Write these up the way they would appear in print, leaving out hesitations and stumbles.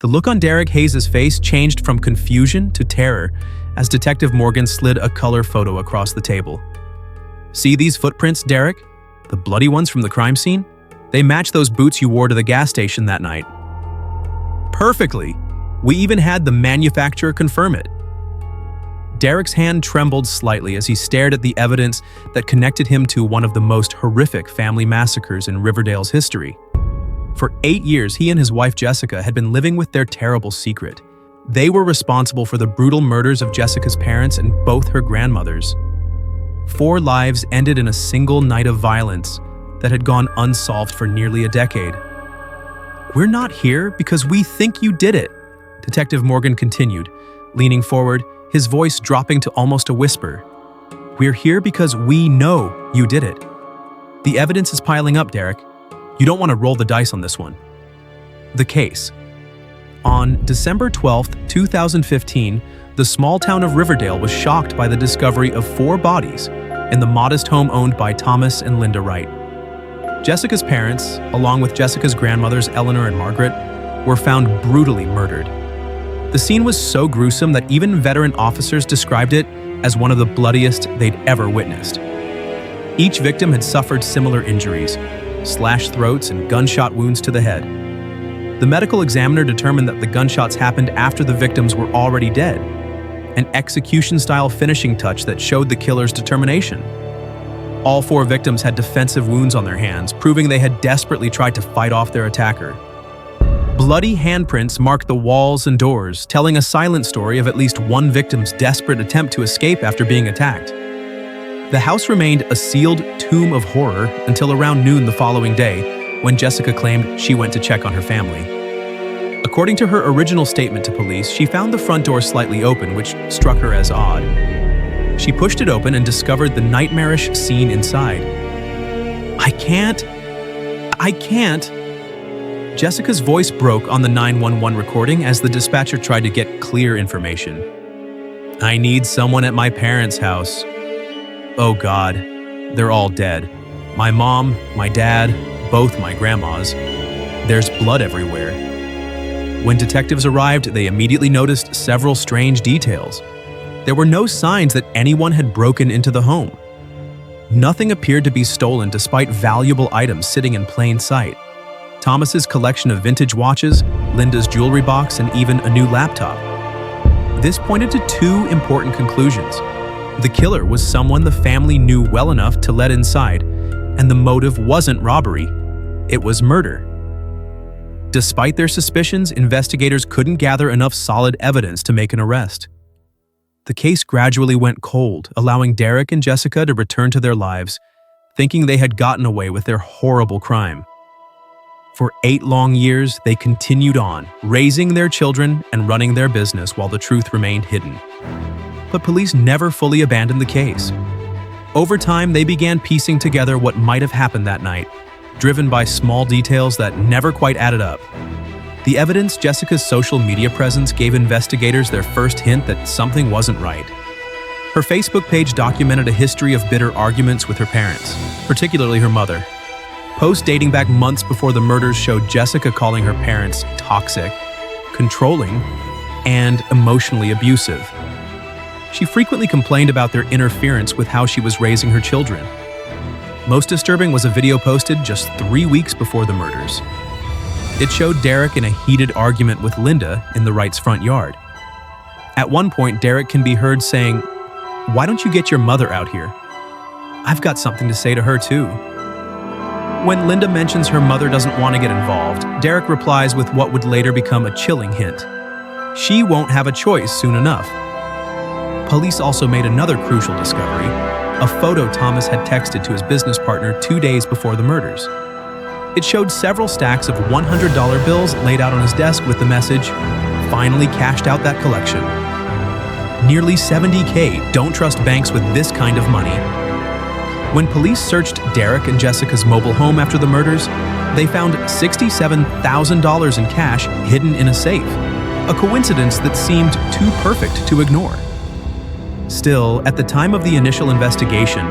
The look on Derek Hayes' face changed from confusion to terror as Detective Morgan slid a color photo across the table. "See these footprints, Derek? The bloody ones from the crime scene? They match those boots you wore to the gas station that night." "Perfectly. We even had the manufacturer confirm it." Derek's hand trembled slightly as he stared at the evidence that connected him to one of the most horrific family massacres in Riverdale's history. For 8 years, he and his wife Jessica had been living with their terrible secret. They were responsible for the brutal murders of Jessica's parents and both her grandmothers. 4 lives ended in a single night of violence that had gone unsolved for nearly a decade. "We're not here because we think you did it," Detective Morgan continued, leaning forward, his voice dropping to almost a whisper. "We're here because we know you did it. The evidence is piling up, Derek. You don't want to roll the dice on this one." The case. On December 12, 2015, the small town of Riverdale was shocked by the discovery of 4 bodies in the modest home owned by Thomas and Linda Wright. Jessica's parents, along with Jessica's grandmothers Eleanor and Margaret, were found brutally murdered. The scene was so gruesome that even veteran officers described it as one of the bloodiest they'd ever witnessed. Each victim had suffered similar injuries, slashed throats and gunshot wounds to the head. The medical examiner determined that the gunshots happened after the victims were already dead, an execution-style finishing touch that showed the killer's determination. All 4 victims had defensive wounds on their hands, proving they had desperately tried to fight off their attacker. Bloody handprints marked the walls and doors, telling a silent story of at least one victim's desperate attempt to escape after being attacked. The house remained a sealed tomb of horror until around noon the following day, when Jessica claimed she went to check on her family. According to her original statement to police, she found the front door slightly open, which struck her as odd. She pushed it open and discovered the nightmarish scene inside. I can't. Jessica's voice broke on the 911 recording as the dispatcher tried to get clear information. "I need someone at my parents' house. Oh God, they're all dead. My mom, my dad, both my grandmas. There's blood everywhere." When detectives arrived, they immediately noticed several strange details. There were no signs that anyone had broken into the home. Nothing appeared to be stolen despite valuable items sitting in plain sight. Thomas's collection of vintage watches, Linda's jewelry box, and even a new laptop. This pointed to 2 important conclusions. The killer was someone the family knew well enough to let inside, and the motive wasn't robbery, it was murder. Despite their suspicions, investigators couldn't gather enough solid evidence to make an arrest. The case gradually went cold, allowing Derek and Jessica to return to their lives, thinking they had gotten away with their horrible crime. For 8 long years, they continued on, raising their children and running their business while the truth remained hidden. But police never fully abandoned the case. Over time, they began piecing together what might have happened that night, driven by small details that never quite added up. The evidence, Jessica's social media presence, gave investigators their first hint that something wasn't right. Her Facebook page documented a history of bitter arguments with her parents, particularly her mother. Posts dating back months before the murders showed Jessica calling her parents toxic, controlling, and emotionally abusive. She frequently complained about their interference with how she was raising her children. Most disturbing was a video posted just 3 weeks before the murders. It showed Derek in a heated argument with Linda in the Wrights' front yard. At one point, Derek can be heard saying, "Why don't you get your mother out here? I've got something to say to her too." When Linda mentions her mother doesn't want to get involved, Derek replies with what would later become a chilling hint. She won't have a choice soon enough. Police also made another crucial discovery, a photo Thomas had texted to his business partner 2 days before the murders. It showed several stacks of $100 bills laid out on his desk with the message, "Finally cashed out that collection." Nearly $70K, don't trust banks with this kind of money. When police searched Derek and Jessica's mobile home after the murders, they found $67,000 in cash hidden in a safe, a coincidence that seemed too perfect to ignore. Still, at the time of the initial investigation,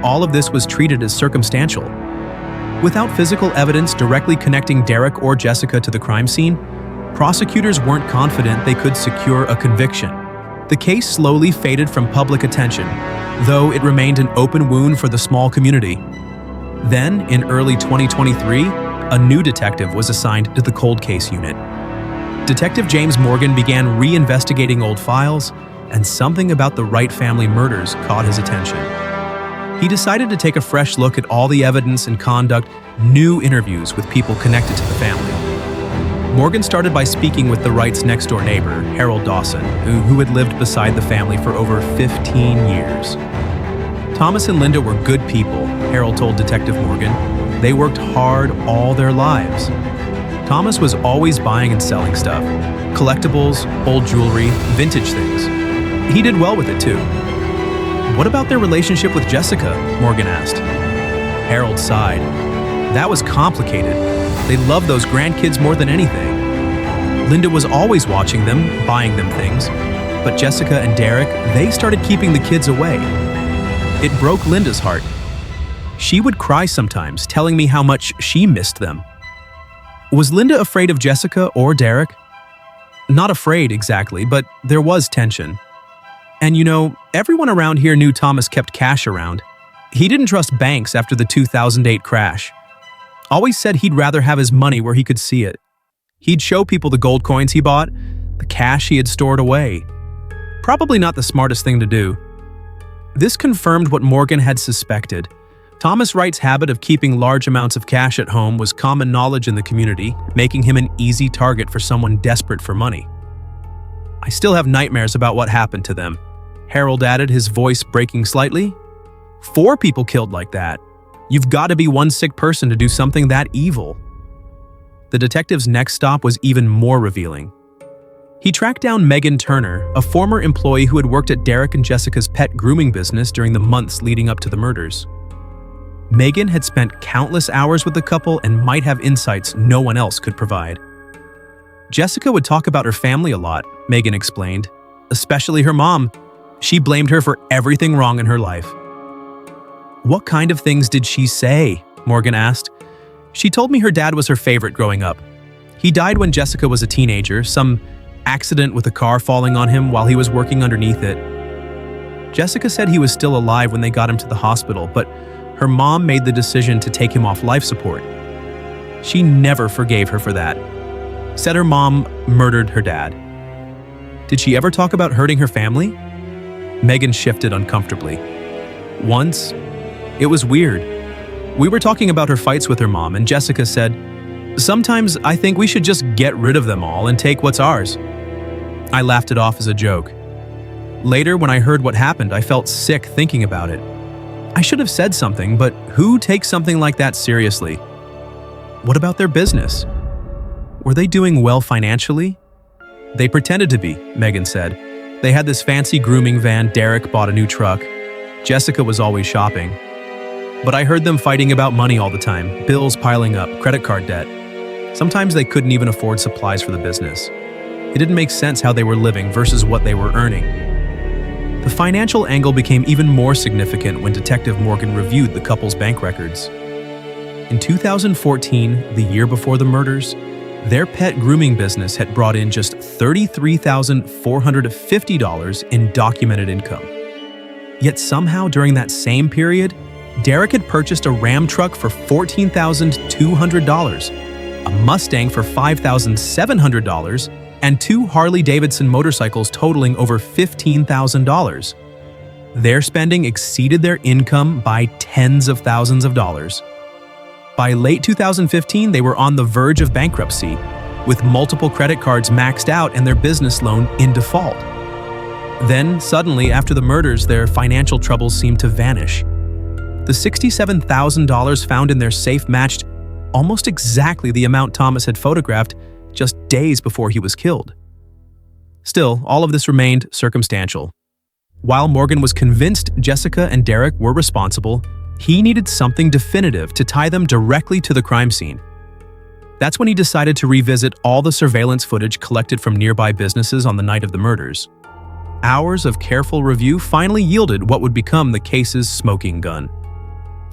all of this was treated as circumstantial. Without physical evidence directly connecting Derek or Jessica to the crime scene, prosecutors weren't confident they could secure a conviction. The case slowly faded from public attention, though it remained an open wound for the small community. Then, in early 2023, a new detective was assigned to the cold case unit. Detective James Morgan began reinvestigating old files, and something about the Wright family murders caught his attention. He decided to take a fresh look at all the evidence and conduct new interviews with people connected to the family. Morgan started by speaking with the Wrights' next-door neighbor, Harold Dawson, who had lived beside the family for over 15 years. Thomas and Linda were good people, Harold told Detective Morgan. They worked hard all their lives. Thomas was always buying and selling stuff, collectibles, old jewelry, vintage things. He did well with it too. What about their relationship with Jessica? Morgan asked. Harold sighed. That was complicated. They loved those grandkids more than anything. Linda was always watching them, buying them things. But Jessica and Derek, they started keeping the kids away. It broke Linda's heart. She would cry sometimes, telling me how much she missed them. Was Linda afraid of Jessica or Derek? Not afraid exactly, but there was tension. And you know, everyone around here knew Thomas kept cash around. He didn't trust banks after the 2008 crash. Always said he'd rather have his money where he could see it. He'd show people the gold coins he bought, the cash he had stored away. Probably not the smartest thing to do. This confirmed what Morgan had suspected. Thomas Wright's habit of keeping large amounts of cash at home was common knowledge in the community, making him an easy target for someone desperate for money. I still have nightmares about what happened to them, Harold added, his voice breaking slightly. 4 people killed like that. You've got to be one sick person to do something that evil. The detective's next stop was even more revealing. He tracked down Megan Turner, a former employee who had worked at Derek and Jessica's pet grooming business during the months leading up to the murders. Megan had spent countless hours with the couple and might have insights no one else could provide. Jessica would talk about her family a lot, Megan explained, especially her mom. She blamed her for everything wrong in her life. What kind of things did she say? Morgan asked. She told me her dad was her favorite growing up. He died when Jessica was a teenager, some accident with a car falling on him while he was working underneath it. Jessica said he was still alive when they got him to the hospital, but her mom made the decision to take him off life support. She never forgave her for that. Said her mom murdered her dad. Did she ever talk about hurting her family? Megan shifted uncomfortably. Once, it was weird. We were talking about her fights with her mom, and Jessica said, "Sometimes I think we should just get rid of them all and take what's ours." I laughed it off as a joke. Later, when I heard what happened, I felt sick thinking about it. I should have said something, but who takes something like that seriously? What about their business? Were they doing well financially? They pretended to be, Megan said. They had this fancy grooming van, Derek bought a new truck. Jessica was always shopping. But I heard them fighting about money all the time, bills piling up, credit card debt. Sometimes they couldn't even afford supplies for the business. It didn't make sense how they were living versus what they were earning. The financial angle became even more significant when Detective Morgan reviewed the couple's bank records. In 2014, the year before the murders, their pet grooming business had brought in just $33,450 in documented income. Yet somehow during that same period, Derek had purchased a Ram truck for $14,200, a Mustang for $5,700, and 2 Harley-Davidson motorcycles totaling over $15,000. Their spending exceeded their income by tens of thousands of dollars. By late 2015, they were on the verge of bankruptcy, with multiple credit cards maxed out and their business loan in default. Then, suddenly, after the murders, their financial troubles seemed to vanish. The $67,000 found in their safe matched almost exactly the amount Thomas had photographed just days before he was killed. Still, all of this remained circumstantial. While Morgan was convinced Jessica and Derek were responsible, he needed something definitive to tie them directly to the crime scene. That's when he decided to revisit all the surveillance footage collected from nearby businesses on the night of the murders. Hours of careful review finally yielded what would become the case's smoking gun.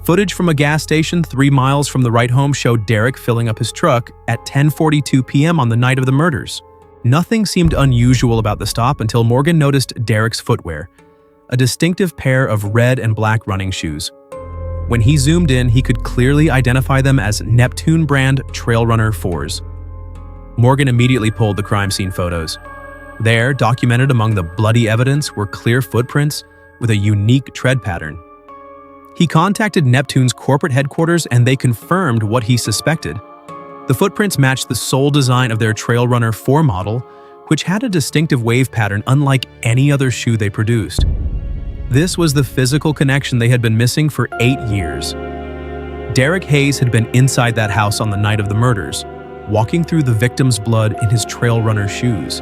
Footage from a gas station 3 miles from the Wright home showed Derek filling up his truck at 10:42 p.m. on the night of the murders. Nothing seemed unusual about the stop until Morgan noticed Derek's footwear, a distinctive pair of red and black running shoes. When he zoomed in, he could clearly identify them as Neptune brand Trailrunner 4s. Morgan immediately pulled the crime scene photos. There, documented among the bloody evidence, were clear footprints with a unique tread pattern. He contacted Neptune's corporate headquarters and they confirmed what he suspected. The footprints matched the sole design of their Trailrunner 4 model, which had a distinctive wave pattern unlike any other shoe they produced. This was the physical connection they had been missing for 8 years. Derek Hayes had been inside that house on the night of the murders, walking through the victim's blood in his Trailrunner shoes,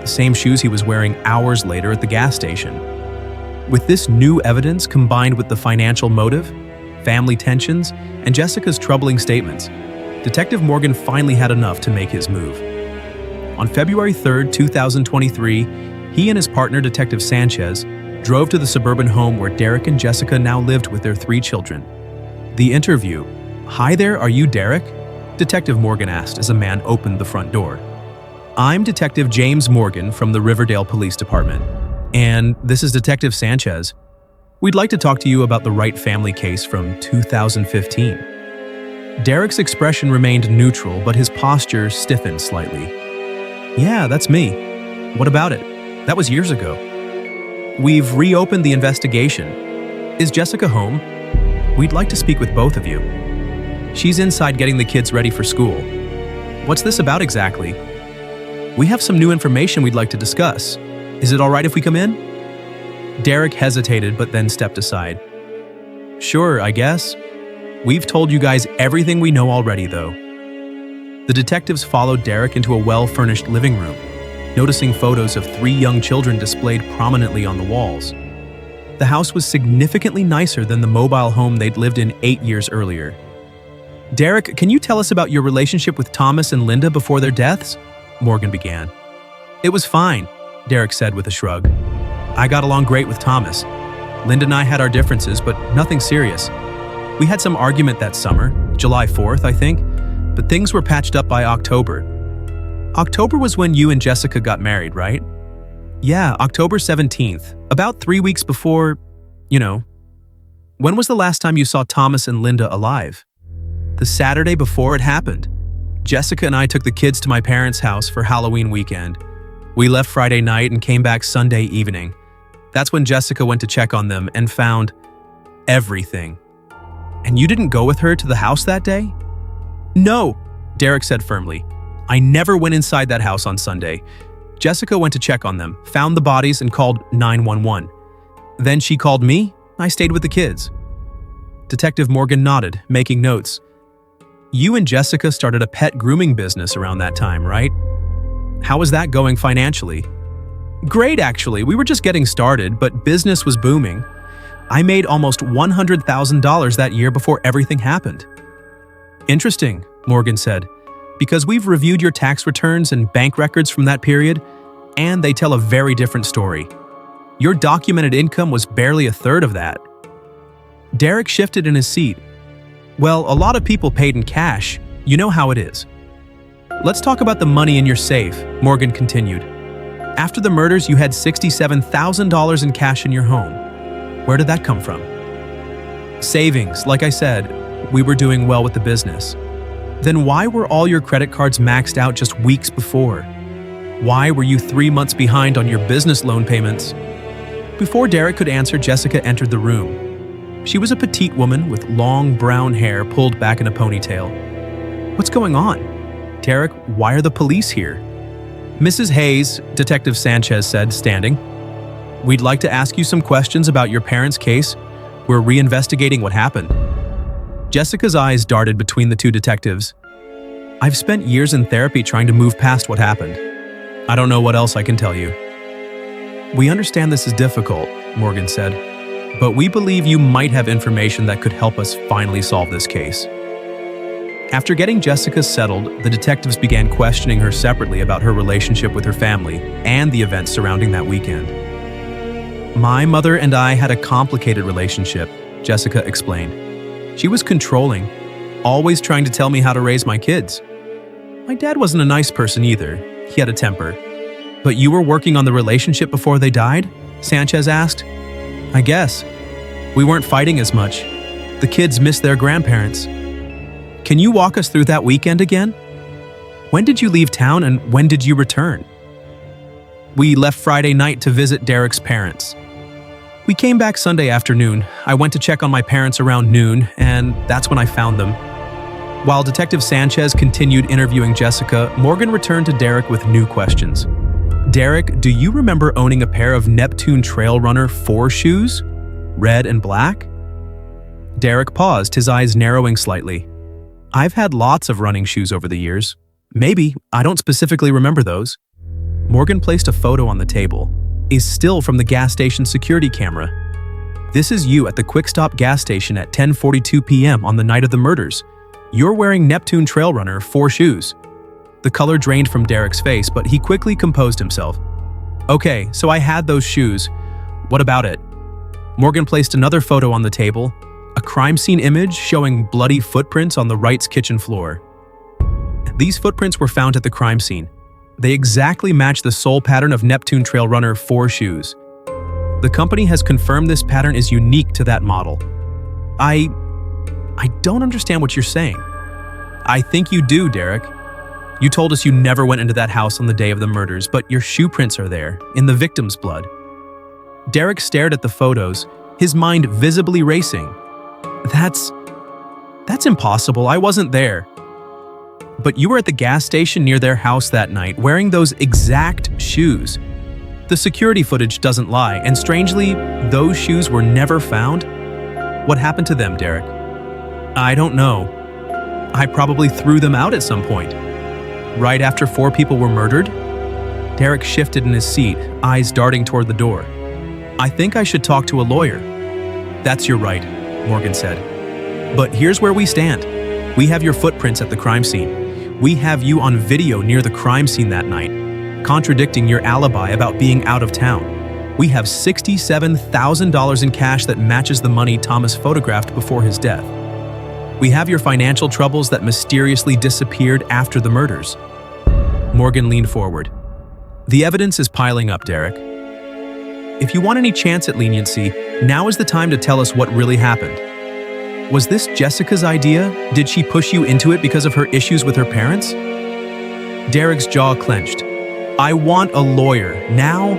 the same shoes he was wearing hours later at the gas station. With this new evidence combined with the financial motive, family tensions, and Jessica's troubling statements, Detective Morgan finally had enough to make his move. On February 3, 2023, he and his partner, Detective Sanchez, drove to the suburban home where Derek and Jessica now lived with their 3 children. The interview. "Hi there, are you Derek?" Detective Morgan asked as a man opened the front door. "I'm Detective James Morgan from the Riverdale Police Department, and this is Detective Sanchez. We'd like to talk to you about the Wright family case from 2015. Derek's expression remained neutral, but his posture stiffened slightly. "Yeah, that's me. What about it? That was years ago. We've reopened the investigation. Is Jessica home? We'd like to speak with both of you. She's inside getting the kids ready for school. What's this about exactly? We have some new information we'd like to discuss. Is it all right if we come in?" Derek hesitated but then stepped aside. "Sure, I guess. We've told you guys everything we know already, though." The detectives followed Derek into a well-furnished living room, noticing photos of 3 young children displayed prominently on the walls. The house was significantly nicer than the mobile home they'd lived in 8 years earlier. "Derek, can you tell us about your relationship with Thomas and Linda before their deaths?" Morgan began. "It was fine," Derek said with a shrug. "I got along great with Thomas. Linda and I had our differences, but nothing serious. We had some argument that summer, July 4th, I think, but things were patched up by October. October was when you and Jessica got married, right?" "Yeah, October 17th, about 3 weeks before, When was the last time you saw Thomas and Linda alive?" "The Saturday before it happened. Jessica and I took the kids to my parents' house for Halloween weekend. We left Friday night and came back Sunday evening. That's when Jessica went to check on them and found everything." "And you didn't go with her to the house that day?" "No," Derek said firmly. "I never went inside that house on Sunday. Jessica went to check on them, found the bodies, and called 911. Then she called me. I stayed with the kids." Detective Morgan nodded, making notes. "You and Jessica started a pet grooming business around that time, right? How was that going financially?" "Great, actually. We were just getting started, but business was booming. I made almost $100,000 that year before everything happened." "Interesting," Morgan said, "because we've reviewed your tax returns and bank records from that period, and they tell a very different story. Your documented income was barely a third of that." Derek shifted in his seat. "Well, a lot of people paid in cash. You know how it is." "Let's talk about the money in your safe," Morgan continued. "After the murders, you had $67,000 in cash in your home. Where did that come from?" "Savings, like I said. We were doing well with the business." "Then why were all your credit cards maxed out just weeks before? Why were you 3 months behind on your business loan payments?" Before Derek could answer, Jessica entered the room. She was a petite woman with long brown hair pulled back in a ponytail. "What's going on? Derek, why are the police here?" "Mrs. Hayes," Detective Sanchez said, standing. "We'd like to ask you some questions about your parents' case. We're reinvestigating what happened." Jessica's eyes darted between the 2 detectives. "I've spent years in therapy trying to move past what happened. I don't know what else I can tell you." "We understand this is difficult," Morgan said, "but we believe you might have information that could help us finally solve this case." After getting Jessica settled, the detectives began questioning her separately about her relationship with her family and the events surrounding that weekend. "My mother and I had a complicated relationship," Jessica explained. She was controlling, always trying to tell me how to raise my kids. My dad wasn't a nice person either. He had a temper. But you were working on the relationship before they died? Sanchez asked. I guess. We weren't fighting as much. The kids missed their grandparents. Can you walk us through that weekend again? When did you leave town and when did you return? We left Friday night to visit Derek's parents. We came back Sunday afternoon. I went to check on my parents around noon, and that's when I found them. While Detective Sanchez continued interviewing Jessica, Morgan returned to Derek with new questions. Derek, do you remember owning a pair of Neptune Trailrunner 4 shoes? Red and black? Derek paused, his eyes narrowing slightly. I've had lots of running shoes over the years. Maybe, I don't specifically remember those. Morgan placed a photo on the table, a still from the gas station security camera. This is you at the Quick Stop gas station at 10:42 p.m. on the night of the murders. You're wearing Neptune Trailrunner 4 shoes. The color drained from Derek's face, but he quickly composed himself. Okay, so I had those shoes. What about it? Morgan placed another photo on the table, a crime scene image showing bloody footprints on the Wrights' kitchen floor. These footprints were found at the crime scene. They exactly match the sole pattern of Neptune Trailrunner 4 shoes. The company has confirmed this pattern is unique to that model. I don't understand what you're saying. I think you do, Derek. You told us you never went into that house on the day of the murders, but your shoe prints are there, in the victim's blood. Derek stared at the photos, his mind visibly racing. That's impossible. I wasn't there. But you were at the gas station near their house that night, wearing those exact shoes. The security footage doesn't lie, and strangely, those shoes were never found. What happened to them, Derek? I don't know. I probably threw them out at some point. Right after 4 people were murdered? Derek shifted in his seat, eyes darting toward the door. I think I should talk to a lawyer. That's your right, Morgan said. But here's where we stand. We have your footprints at the crime scene. We have you on video near the crime scene that night, contradicting your alibi about being out of town. We have $67,000 in cash that matches the money Thomas photographed before his death. We have your financial troubles that mysteriously disappeared after the murders. Morgan leaned forward. The evidence is piling up, Derek. If you want any chance at leniency, now is the time to tell us what really happened. Was this Jessica's idea? Did she push you into it because of her issues with her parents? Derek's jaw clenched. I want a lawyer, now?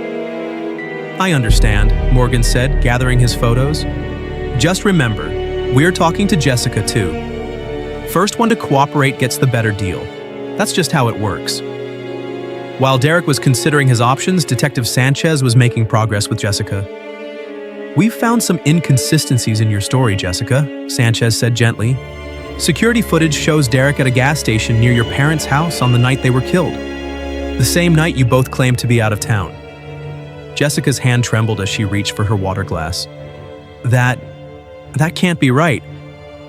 I understand, Morgan said, gathering his photos. Just remember, we're talking to Jessica too. First one to cooperate gets the better deal. That's just how it works. While Derek was considering his options, Detective Sanchez was making progress with Jessica. We've found some inconsistencies in your story, Jessica, Sanchez said gently. Security footage shows Derek at a gas station near your parents' house on the night they were killed. The same night you both claimed to be out of town. Jessica's hand trembled as she reached for her water glass. That can't be right.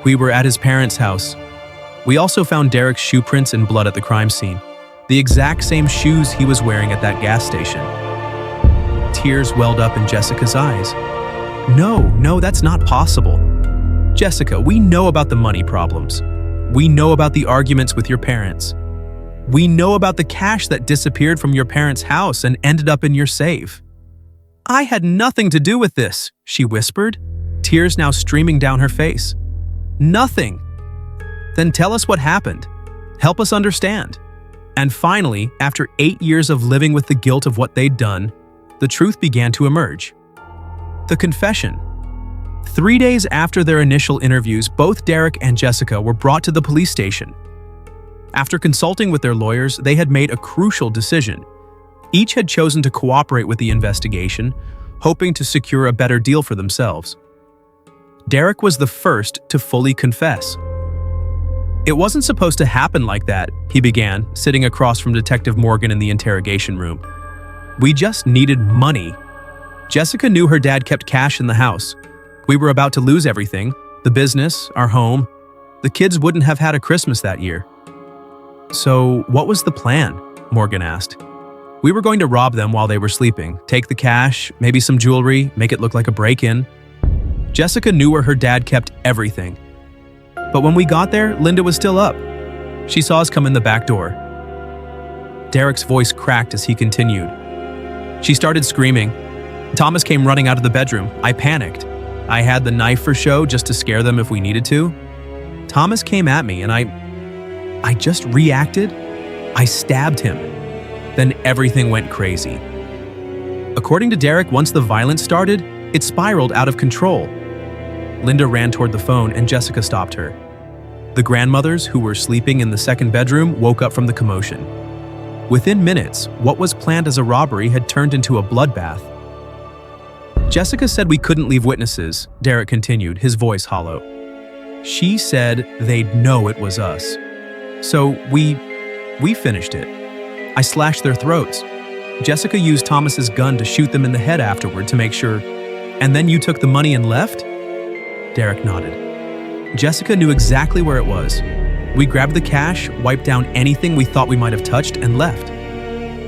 We were at his parents' house. We also found Derek's shoe prints and blood at the crime scene. The exact same shoes he was wearing at that gas station. Tears welled up in Jessica's eyes. No, that's not possible. Jessica, we know about the money problems. We know about the arguments with your parents. We know about the cash that disappeared from your parents' house and ended up in your safe. I had nothing to do with this, she whispered, tears now streaming down her face. Nothing. Then tell us what happened. Help us understand. And finally, after 8 years of living with the guilt of what they'd done, the truth began to emerge. The confession. 3 days after their initial interviews, both Derek and Jessica were brought to the police station. After consulting with their lawyers, they had made a crucial decision. Each had chosen to cooperate with the investigation, hoping to secure a better deal for themselves. Derek was the first to fully confess. It wasn't supposed to happen like that, he began, sitting across from Detective Morgan in the interrogation room. We just needed money. Jessica knew her dad kept cash in the house. We were about to lose everything, the business, our home. The kids wouldn't have had a Christmas that year. So, what was the plan? Morgan asked. We were going to rob them while they were sleeping, take the cash, maybe some jewelry, make it look like a break-in. Jessica knew where her dad kept everything. But when we got there, Linda was still up. She saw us come in the back door. Derek's voice cracked as he continued. She started screaming. Thomas came running out of the bedroom. I panicked. I had the knife for show just to scare them if we needed to. Thomas came at me and I just reacted. I stabbed him. Then everything went crazy. According to Derek, once the violence started, it spiraled out of control. Linda ran toward the phone and Jessica stopped her. The grandmothers, who were sleeping in the second bedroom, woke up from the commotion. Within minutes, what was planned as a robbery had turned into a bloodbath. Jessica said we couldn't leave witnesses, Derek continued, his voice hollow. She said they'd know it was us. So we finished it. I slashed their throats. Jessica used Thomas's gun to shoot them in the head afterward to make sure. And then you took the money and left? Derek nodded. Jessica knew exactly where it was. We grabbed the cash, wiped down anything we thought we might have touched, and left.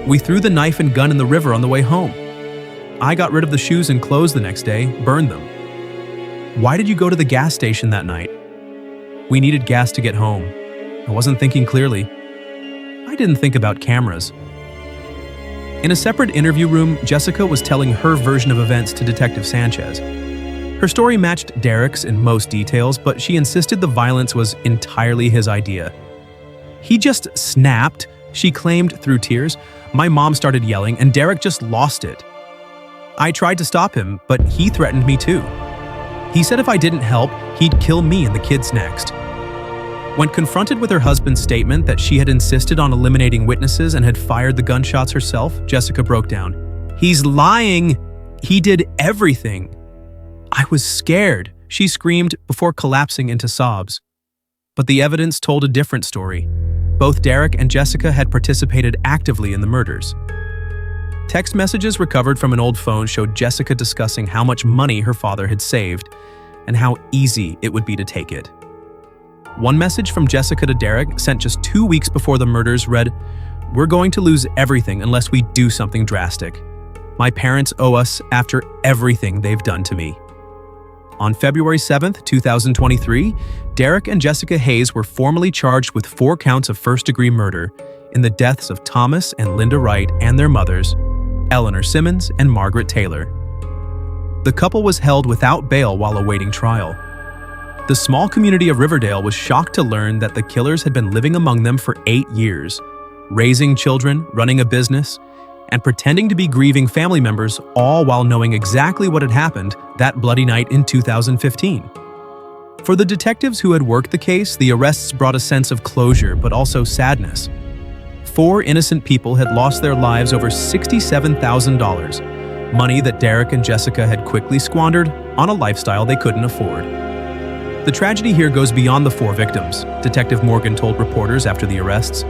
We threw the knife and gun in the river on the way home. I got rid of the shoes and clothes the next day, burned them. Why did you go to the gas station that night? We needed gas to get home. I wasn't thinking clearly. I didn't think about cameras. In a separate interview room, Jessica was telling her version of events to Detective Sanchez. Her story matched Derek's in most details, but she insisted the violence was entirely his idea. He just snapped, she claimed through tears. My mom started yelling, and Derek just lost it. I tried to stop him, but he threatened me too. He said if I didn't help, he'd kill me and the kids next. When confronted with her husband's statement that she had insisted on eliminating witnesses and had fired the gunshots herself, Jessica broke down. He's lying! He did everything! I was scared, she screamed before collapsing into sobs. But the evidence told a different story. Both Derek and Jessica had participated actively in the murders. Text messages recovered from an old phone showed Jessica discussing how much money her father had saved and how easy it would be to take it. One message from Jessica to Derek, sent just 2 weeks before the murders, read, "We're going to lose everything unless we do something drastic. My parents owe us after everything they've done to me." On February 7th, 2023, Derek and Jessica Hayes were formally charged with 4 counts of first-degree murder in the deaths of Thomas and Linda Wright and their mothers, Eleanor Simmons and Margaret Taylor. The couple was held without bail while awaiting trial. The small community of Riverdale was shocked to learn that the killers had been living among them for 8 years, raising children, running a business, and pretending to be grieving family members, all while knowing exactly what had happened that bloody night in 2015. For the detectives who had worked the case, the arrests brought a sense of closure, but also sadness. 4 innocent people had lost their lives over $67,000, money that Derek and Jessica had quickly squandered on a lifestyle they couldn't afford. The tragedy here goes beyond the 4 victims, Detective Morgan told reporters after the arrests.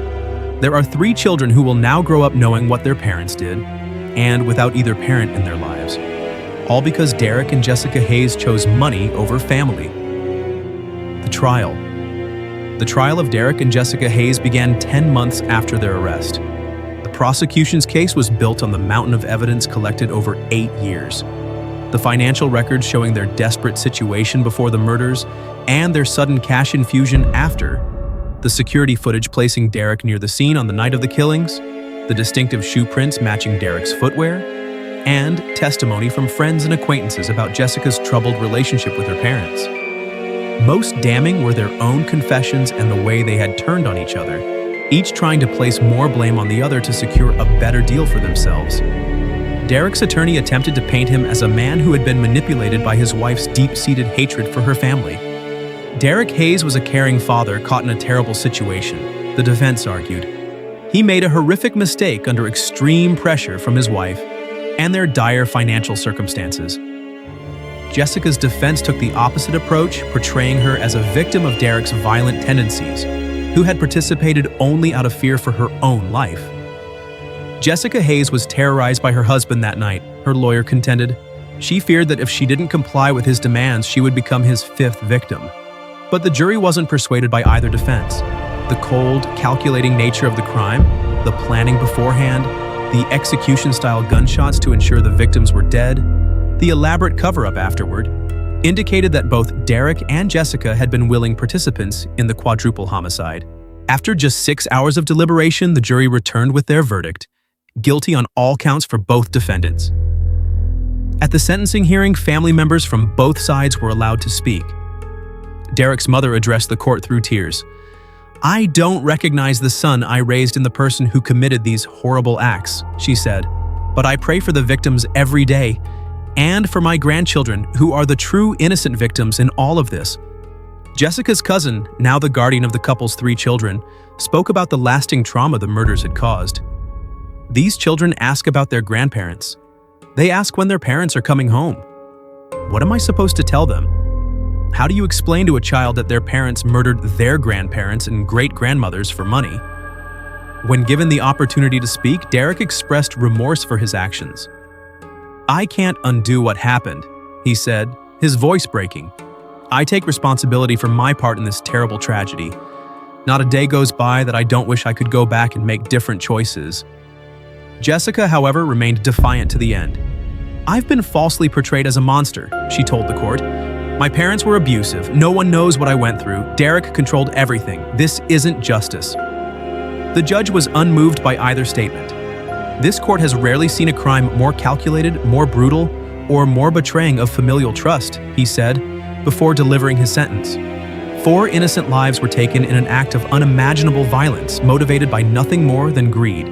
There are 3 children who will now grow up knowing what their parents did, and without either parent in their lives. All because Derek and Jessica Hayes chose money over family. The trial. The trial of Derek and Jessica Hayes began 10 months after their arrest. The prosecution's case was built on the mountain of evidence collected over 8 years. The financial records showing their desperate situation before the murders and their sudden cash infusion after, the security footage placing Derek near the scene on the night of the killings, the distinctive shoe prints matching Derek's footwear, and testimony from friends and acquaintances about Jessica's troubled relationship with her parents. Most damning were their own confessions and the way they had turned on each other, each trying to place more blame on the other to secure a better deal for themselves. Derek's attorney attempted to paint him as a man who had been manipulated by his wife's deep-seated hatred for her family. Derek Hayes was a caring father caught in a terrible situation, the defense argued. He made a horrific mistake under extreme pressure from his wife and their dire financial circumstances. Jessica's defense took the opposite approach, portraying her as a victim of Derek's violent tendencies, who had participated only out of fear for her own life. Jessica Hayes was terrorized by her husband that night, her lawyer contended. She feared that if she didn't comply with his demands, she would become his 5th victim. But the jury wasn't persuaded by either defense. The cold, calculating nature of the crime, the planning beforehand, the execution-style gunshots to ensure the victims were dead, the elaborate cover-up afterward, indicated that both Derek and Jessica had been willing participants in the quadruple homicide. After just 6 hours of deliberation, the jury returned with their verdict, guilty on all counts for both defendants. At the sentencing hearing, family members from both sides were allowed to speak. Derek's mother addressed the court through tears. "I don't recognize the son I raised in the person who committed these horrible acts," she said, "but I pray for the victims every day, and for my grandchildren, who are the true innocent victims in all of this." Jessica's cousin, now the guardian of the couple's 3 children, spoke about the lasting trauma the murders had caused. These children ask about their grandparents. They ask when their parents are coming home. What am I supposed to tell them? How do you explain to a child that their parents murdered their grandparents and great-grandmothers for money? When given the opportunity to speak, Derek expressed remorse for his actions. "I can't undo what happened," he said, his voice breaking. "I take responsibility for my part in this terrible tragedy. Not a day goes by that I don't wish I could go back and make different choices." Jessica, however, remained defiant to the end. "I've been falsely portrayed as a monster," she told the court. "My parents were abusive. No one knows what I went through. Derek controlled everything. This isn't justice." The judge was unmoved by either statement. This court has rarely seen a crime more calculated, more brutal, or more betraying of familial trust, he said, before delivering his sentence. 4 innocent lives were taken in an act of unimaginable violence, motivated by nothing more than greed.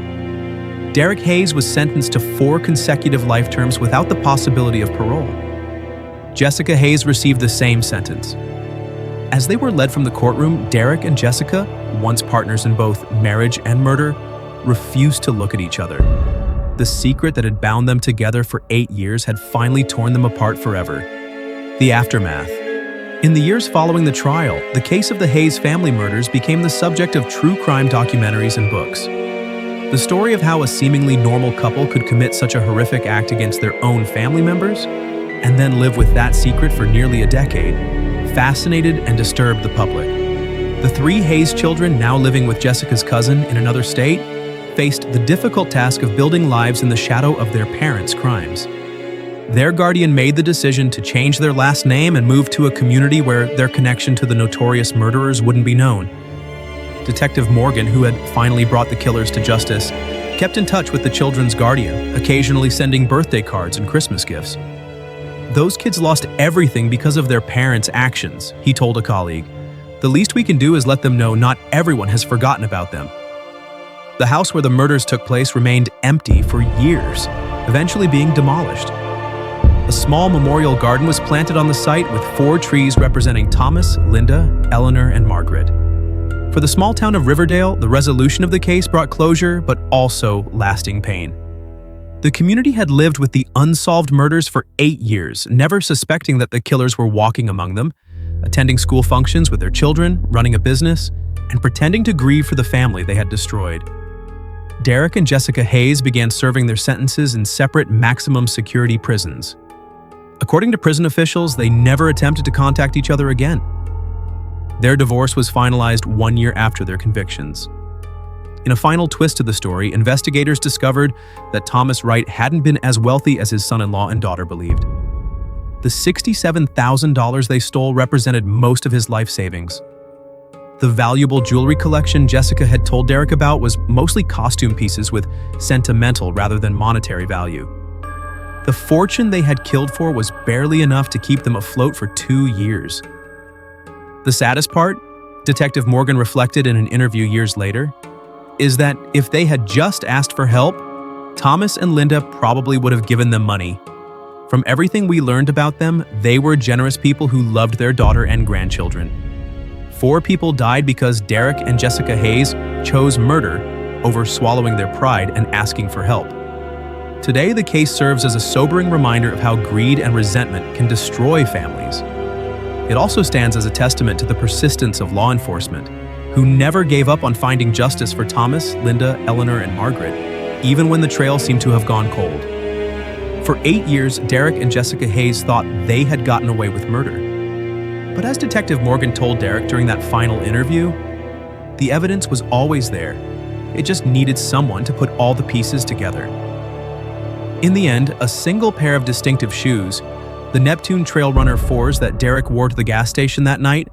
Derek Hayes was sentenced to 4 consecutive life terms without the possibility of parole. Jessica Hayes received the same sentence. As they were led from the courtroom, Derek and Jessica, once partners in both marriage and murder, refused to look at each other. The secret that had bound them together for 8 years had finally torn them apart forever. The aftermath. In the years following the trial, the case of the Hayes family murders became the subject of true crime documentaries and books. The story of how a seemingly normal couple could commit such a horrific act against their own family members, and then live with that secret for nearly a decade, fascinated and disturbed the public. The 3 Hayes children, now living with Jessica's cousin in another state, faced the difficult task of building lives in the shadow of their parents' crimes. Their guardian made the decision to change their last name and move to a community where their connection to the notorious murderers wouldn't be known. Detective Morgan, who had finally brought the killers to justice, kept in touch with the children's guardian, occasionally sending birthday cards and Christmas gifts. "Those kids lost everything because of their parents' actions," he told a colleague. "The least we can do is let them know not everyone has forgotten about them." The house where the murders took place remained empty for years, eventually being demolished. A small memorial garden was planted on the site with 4 trees representing Thomas, Linda, Eleanor, and Margaret. For the small town of Riverdale, the resolution of the case brought closure, but also lasting pain. The community had lived with the unsolved murders for 8 years, never suspecting that the killers were walking among them, attending school functions with their children, running a business, and pretending to grieve for the family they had destroyed. Derek and Jessica Hayes began serving their sentences in separate maximum security prisons. According to prison officials, they never attempted to contact each other again. Their divorce was finalized 1 year after their convictions. In a final twist to the story, investigators discovered that Thomas Wright hadn't been as wealthy as his son-in-law and daughter believed. The $67,000 they stole represented most of his life savings. The valuable jewelry collection Jessica had told Derek about was mostly costume pieces with sentimental rather than monetary value. The fortune they had killed for was barely enough to keep them afloat for 2 years. The saddest part, Detective Morgan reflected in an interview years later, is that if they had just asked for help, Thomas and Linda probably would have given them money. From everything we learned about them, they were generous people who loved their daughter and grandchildren. 4 people died because Derek and Jessica Hayes chose murder over swallowing their pride and asking for help. Today, the case serves as a sobering reminder of how greed and resentment can destroy families. It also stands as a testament to the persistence of law enforcement, who never gave up on finding justice for Thomas, Linda, Eleanor, and Margaret, even when the trail seemed to have gone cold. For 8 years, Derek and Jessica Hayes thought they had gotten away with murder. But as Detective Morgan told Derek during that final interview, the evidence was always there. It just needed someone to put all the pieces together. In the end, a single pair of distinctive shoes, The Neptune Trailrunner 4s that Derek wore to the gas station that night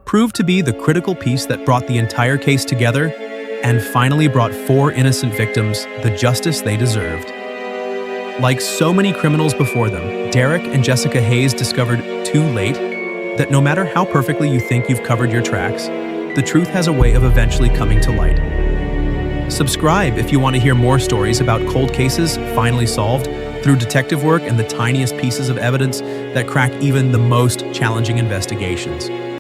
proved to be the critical piece that brought the entire case together and finally brought 4 innocent victims the justice they deserved. Like so many criminals before them, Derek and Jessica Hayes discovered too late that no matter how perfectly you think you've covered your tracks, the truth has a way of eventually coming to light. Subscribe if you want to hear more stories about cold cases finally solved through detective work and the tiniest pieces of evidence that crack even the most challenging investigations.